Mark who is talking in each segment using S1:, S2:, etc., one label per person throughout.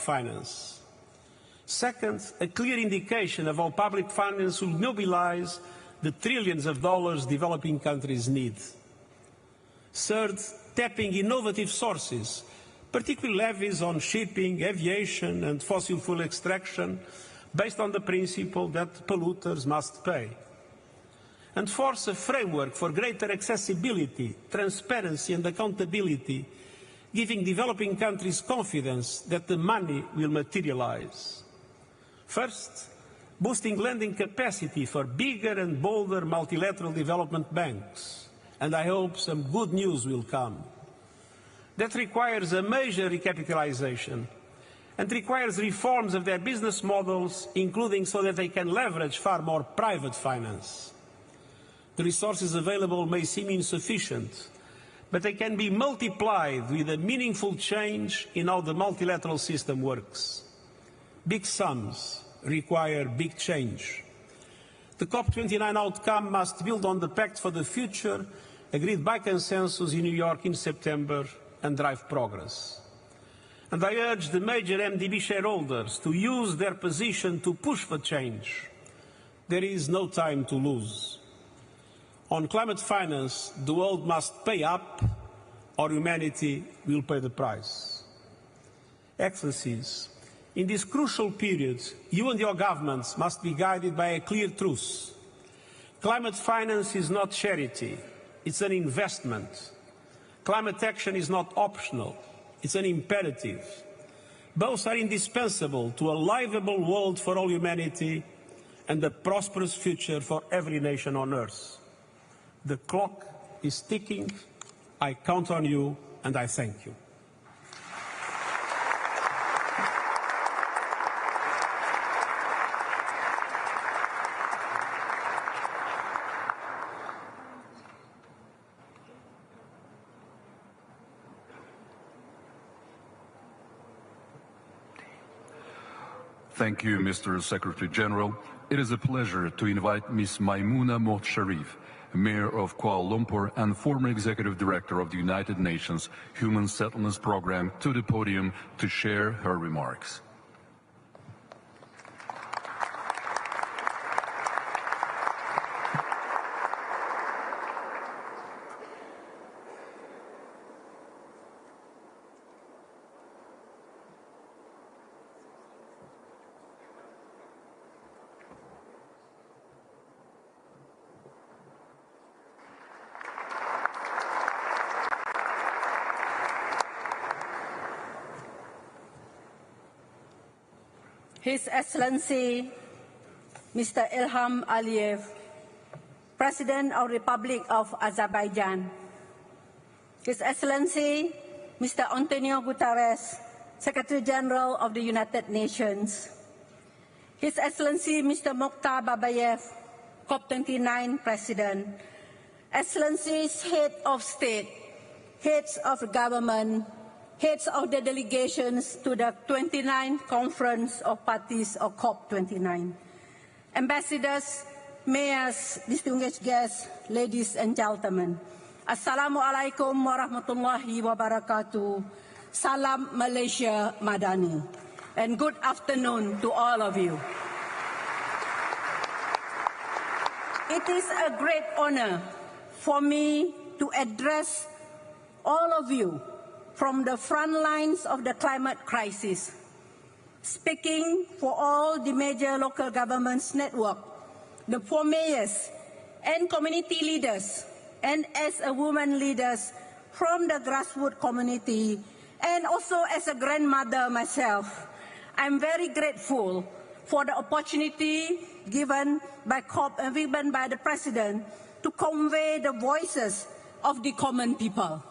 S1: finance. Second, a clear indication of how public finance will mobilize the trillions of dollars developing countries need. Third, tapping innovative sources, particularly levies on shipping, aviation and fossil fuel extraction, based on the principle that polluters must pay. And fourth, a framework for greater accessibility, transparency and accountability, giving developing countries confidence that the money will materialize. First, boosting lending capacity for bigger and bolder multilateral development banks, and I hope some good news will come. That requires a major recapitalization and requires reforms of their business models, including so that they can leverage far more private finance. The resources available may seem insufficient, but they can be multiplied with a meaningful change in how the multilateral system works. Big sums require big change. The COP29 outcome must build on the Pact for the Future, agreed by consensus in New York in September, and drive progress. And I urge the major MDB shareholders to use their position to push for change. There is no time to lose. On climate finance, the world must pay up or humanity will pay the price. Excellencies, in this crucial period, you and your governments must be guided by a clear truth. Climate finance is not charity, it's an investment. Climate action is not optional, it's an imperative. Both are indispensable to a livable world for all humanity and a prosperous future for every nation on earth. The clock is ticking. I count on you and I thank you.
S2: Thank you, Mr. Secretary General. It is a pleasure to invite Ms. Maimouna Mohd Sharif, Mayor of Kuala Lumpur and former Executive Director of the United Nations Human Settlements Program, to the podium to share her remarks.
S3: His Excellency Mr. Ilham Aliyev, President of the Republic of Azerbaijan, His Excellency Mr. Antonio Guterres, Secretary General of the United Nations, His Excellency Mr. Mokhtar Babayev, COP29 President, Excellencies Head of State, Heads of Government, Heads of the delegations to the 29th Conference of Parties of COP29, Ambassadors, Mayors, distinguished guests, ladies and gentlemen, Assalamualaikum warahmatullahi wabarakatuh, Salam Malaysia Madani, and good afternoon to all of you. It is a great honor for me to address all of you from the front lines of the climate crisis, speaking for all the major local governments network, the four mayors and community leaders, and as a woman leaders from the grassroots community, and also as a grandmother myself, I'm very grateful for the opportunity given by COP and given by the President to convey the voices of the common people.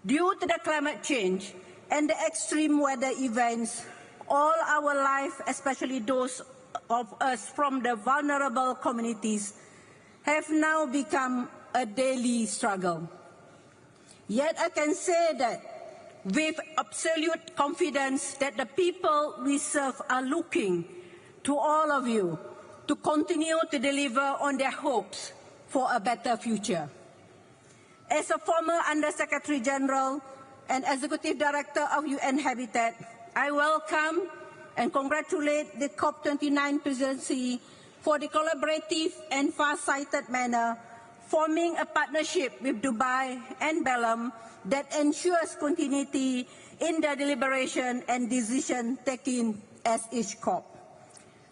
S3: Due to the climate change and the extreme weather events, all our life, especially those of us from the vulnerable communities, have now become a daily struggle. Yet I can say that with absolute confidence that the people we serve are looking to all of you to continue to deliver on their hopes for a better future. As a former Under-Secretary General and Executive Director of UN Habitat, I welcome and congratulate the COP29 presidency for the collaborative and far-sighted manner, forming a partnership with Dubai and Belgium that ensures continuity in the deliberation and decision-taking as each COP.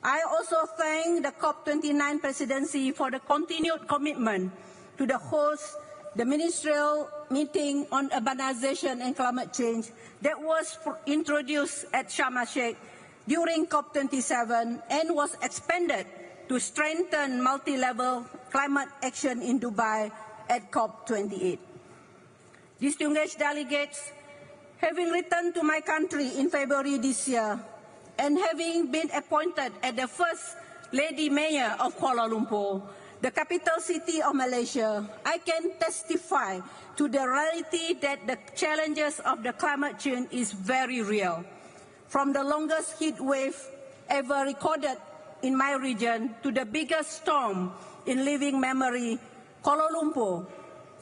S3: I also thank the COP29 presidency for the continued commitment to host the ministerial meeting on urbanization and climate change that was introduced at Sharm el-Sheikh during COP27 and was expanded to strengthen multi-level climate action in Dubai at COP28. Distinguished delegates, having returned to my country in February this year and having been appointed as the first Lady Mayor of Kuala Lumpur, the capital city of Malaysia, I can testify to the reality that the challenges of the climate change is very real. From the longest heat wave ever recorded in my region to the biggest storm in living memory, Kuala Lumpur,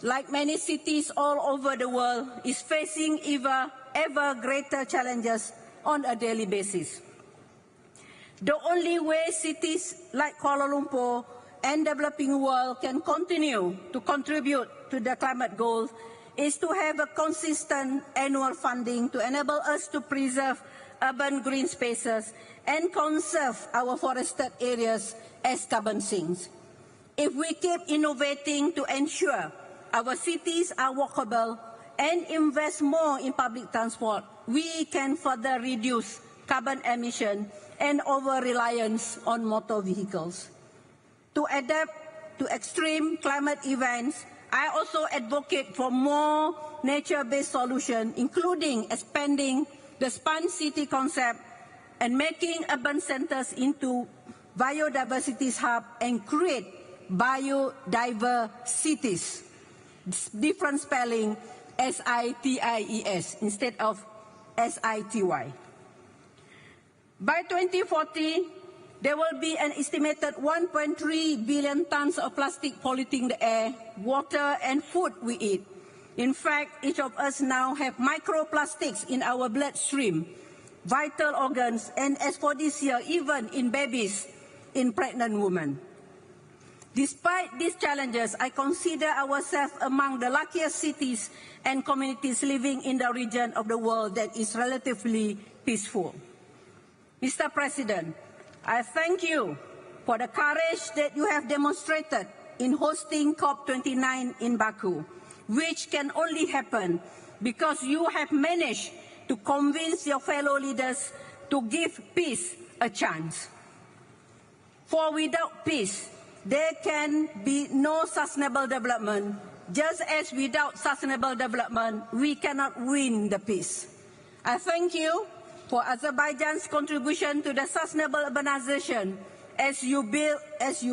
S3: like many cities all over the world, is facing ever greater challenges on a daily basis. The only way cities like Kuala Lumpur and developing world can continue to contribute to the climate goals is to have a consistent annual funding to enable us to preserve urban green spaces and conserve our forested areas as carbon sinks. If we keep innovating to ensure our cities are walkable and invest more in public transport, we can further reduce carbon emission and over-reliance on motor vehicles. To adapt to extreme climate events, I also advocate for more nature-based solutions, including expanding the Smart City concept and making urban centers into biodiversity hubs and create biodiverse cities. Different spelling, S-I-T-I-E-S instead of S-I-T-Y. By 2040, there will be an estimated 1.3 billion tons of plastic polluting the air, water, and food we eat. In fact, each of us now have microplastics in our bloodstream, vital organs, and as for this year, even in babies, in pregnant women. Despite these challenges, I consider ourselves among the luckiest cities and communities living in the region of the world that is relatively peaceful. Mr. President, I thank you for the courage that you have demonstrated in hosting COP29 in Baku, which can only happen because you have managed to convince your fellow leaders to give peace a chance. For without peace, there can be no sustainable development, just as without sustainable development, we cannot win the peace. I thank you for Azerbaijan's contribution to the sustainable urbanization as you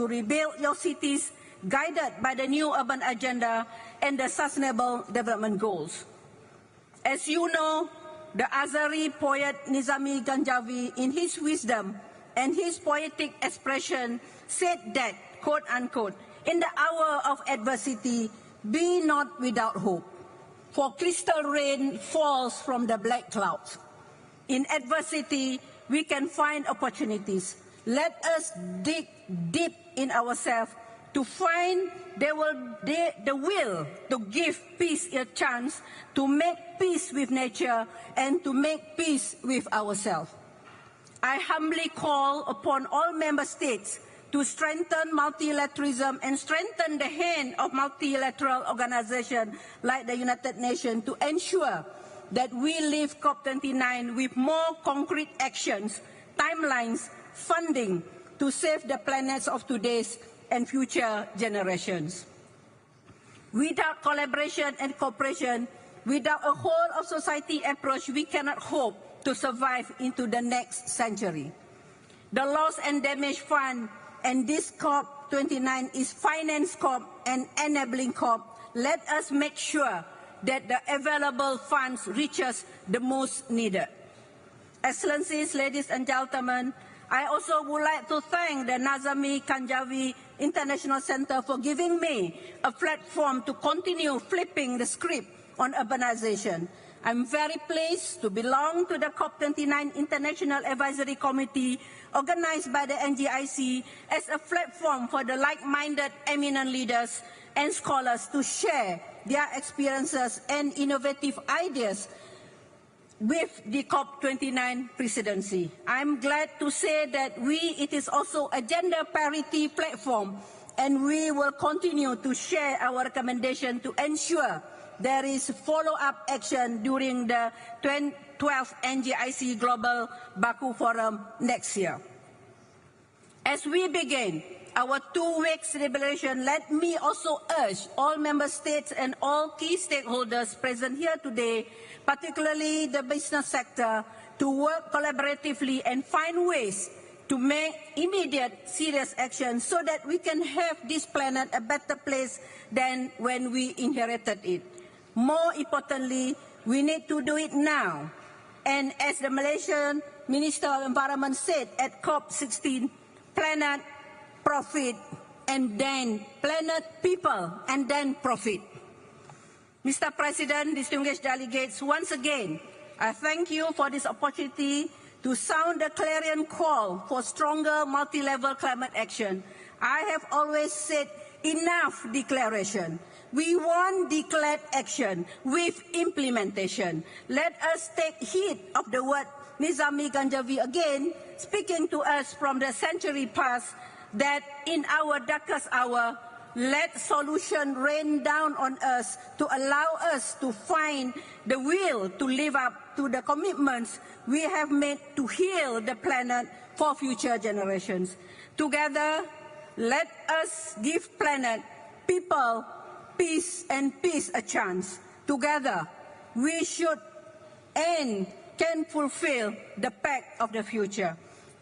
S3: rebuild your cities, guided by the new urban agenda and the sustainable development goals. As you know, the Azeri poet Nizami Ganjavi, in his wisdom and his poetic expression, said that, quote unquote, in the hour of adversity, be not without hope, for crystal rain falls from the black clouds. In adversity, we can find opportunities. Let us dig deep in ourselves to find the will to give peace a chance, to make peace with nature, and to make peace with ourselves. I humbly call upon all member states to strengthen multilateralism and strengthen the hand of multilateral organizations like the United Nations to ensure that we leave COP29 with more concrete actions, timelines, funding to save the planets of today's and future generations. Without collaboration and cooperation, without a whole of society approach, we cannot hope to survive into the next century. The Loss and Damage Fund and this COP29 is finance COP and enabling COP. Let us make sure that the available funds reaches the most needed. Excellencies, ladies and gentlemen, I also would like to thank the Nazami Kanjavi International Center for giving me a platform to continue flipping the script on urbanization. I'm very pleased to belong to the COP29 International Advisory Committee organized by the NGIC as a platform for the like-minded eminent leaders and scholars to share their experiences and innovative ideas with the COP29 presidency. I'm glad to say that it is also a gender parity platform, and we will continue to share our recommendation to ensure there is follow-up action during the 12th NGIC Global Baku Forum next year. As we begin our 2-week celebration, let me also urge all member states and all key stakeholders present here today, particularly the business sector, to work collaboratively and find ways to make immediate serious action so that we can have this planet a better place than when we inherited it. More importantly, we need to do it now. And as the Malaysian Minister of Environment said at COP16, planet, profit, and then planet, people, and then profit. Mr. President, distinguished delegates, once again, I thank you for this opportunity to sound the clarion call for stronger multi-level climate action. I have always said enough declaration. We want declared action with implementation. Let us take heed of the word Nizami Ganjavi again, speaking to us from the century past, that in our darkest hour, let solution rain down on us to allow us to find the will to live up to the commitments we have made to heal the planet for future generations. Together, let us give planet, people, peace and peace a chance. Together, we should and can fulfill the pact of the future.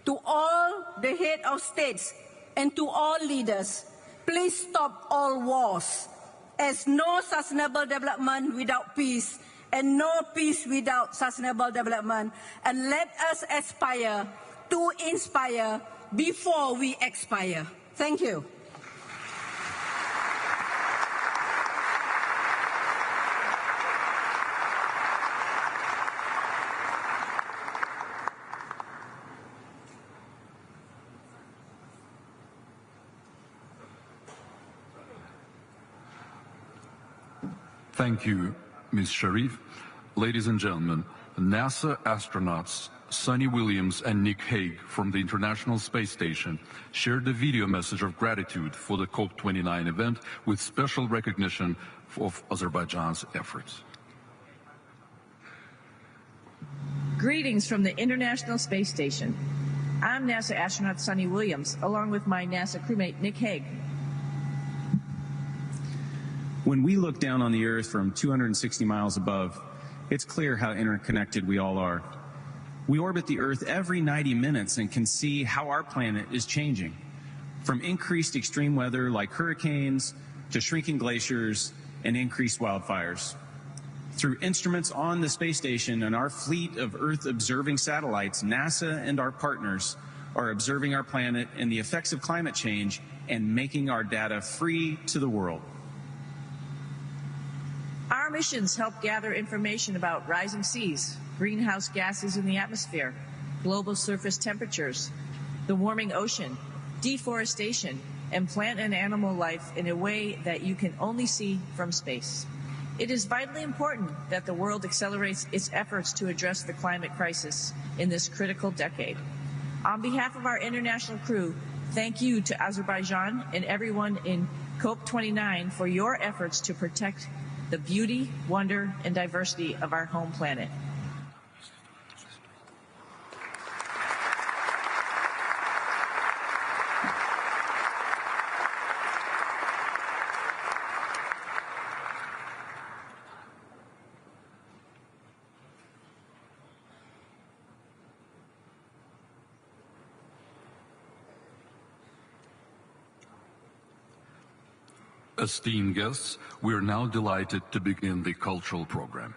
S3: To all the heads of states and to all leaders, please stop all wars, as no sustainable development without peace and no peace without sustainable development. And let us aspire to inspire before we expire. Thank you.
S2: Thank you, Ms. Sharif. Ladies and gentlemen, NASA astronauts Sunny Williams and Nick Hague from the International Space Station shared a video message of gratitude for the COP29 event with special recognition of Azerbaijan's efforts.
S4: Greetings from the International Space Station. I'm NASA astronaut Sunny Williams, along with my NASA crewmate Nick Hague.
S5: When we look down on the Earth from 260 miles above, it's clear how interconnected we all are. We orbit the Earth every 90 minutes and can see how our planet is changing, from increased extreme weather like hurricanes to shrinking glaciers and increased wildfires. Through instruments on the space station and our fleet of Earth-observing satellites, NASA and our partners are observing our planet and the effects of climate change and making our data free to the world.
S4: Our missions help gather information about rising seas, greenhouse gases in the atmosphere, global surface temperatures, the warming ocean, deforestation, and plant and animal life in a way that you can only see from space. It is vitally important that the world accelerates its efforts to address the climate crisis in this critical decade. On behalf of our international crew, thank you to Azerbaijan and everyone in COP29 for your efforts to protect the beauty, wonder, and diversity of our home planet.
S2: Esteemed guests, we are now delighted to begin the cultural program.